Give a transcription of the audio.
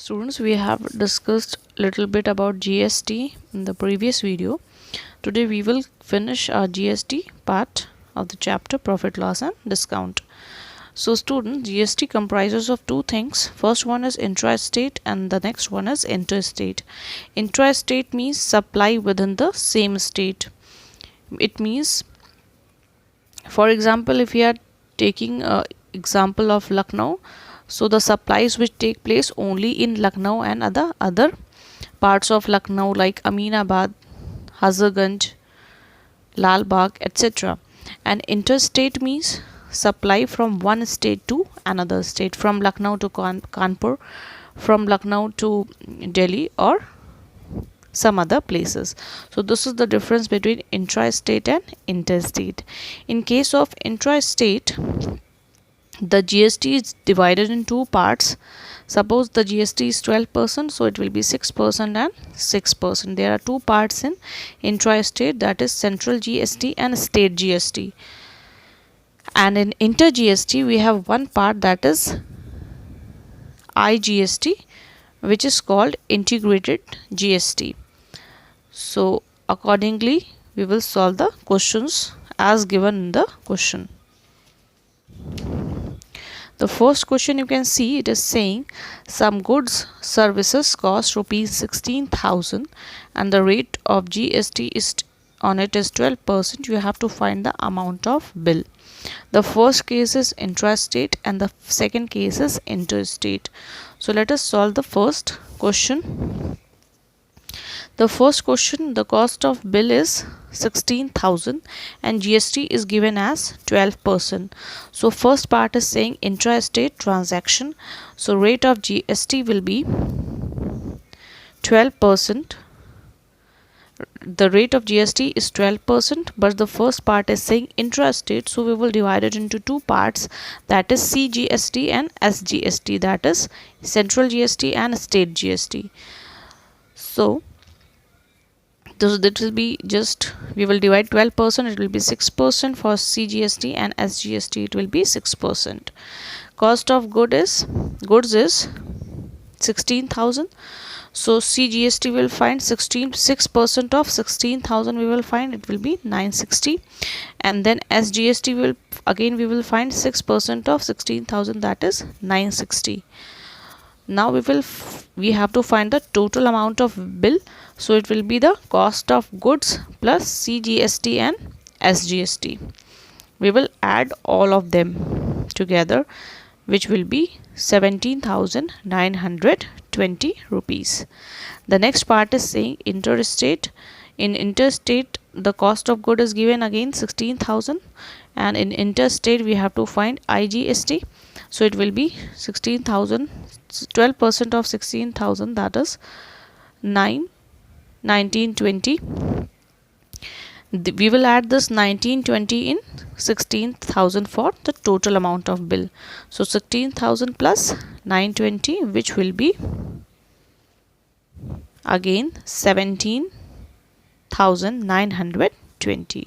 Students, we have discussed a little bit about GST in the previous video. Today we will finish our GST part of the chapter Profit, Loss and Discount. So students, GST comprises of two things. First one is intra-state and the next one is interstate. Intra-state means supply within the same state. It means, for example, if we are taking an example of Lucknow, so the supplies which take place only in Lucknow and other parts of Lucknow like Aminabad, Hazarganj, Lal Bagh, etc. And interstate means supply from one state to another state, from Lucknow to Kanpur, from Lucknow to Delhi or some other places. So this is the difference between intra-state and interstate. In case of intra-state, the GST is divided in two parts. Suppose the GST is 12%, so it will be 6% and 6%. There are two parts in intra-state, that is central GST and state GST. And in inter GST, we have one part, that is IGST, which is called integrated GST. So accordingly, we will solve the questions as given in the question. The first question, you can see it is saying some goods services cost rupees 16,000 and the rate of GST is on it is 12%. You have to find the amount of bill. The first case is intrastate and the second case is interstate. So let us solve the first question. The first question, the cost of bill is 16,000 and GST is given as 12%. So first part is saying intrastate transaction. So rate of GST will be 12%. The rate of GST is 12%, but the first part is saying intrastate, so we will divide it into two parts, that is CGST and SGST, that is central GST and state GST. So that will be just, we will divide 12%, it will be 6% for CGST, and SGST it will be 6%. Cost of goods is 16,000. So CGST will find 6% of 16,000 we will find, it will be 960, and then SGST will again we will find 6% of 16,000, that is 960. Now we have to find the total amount of bill. So it will be the cost of goods plus CGST and SGST. We will add all of them together, which will be 17,920 rupees. The next part is saying interstate. In interstate, the cost of good is given again 16,000, and in interstate we have to find IGST. So it will be 16,000, 12% of 16,000, that is 1920. We will add this 1920 in 16,000 for the total amount of bill. So 16,000 plus 920, which will be again 17,920.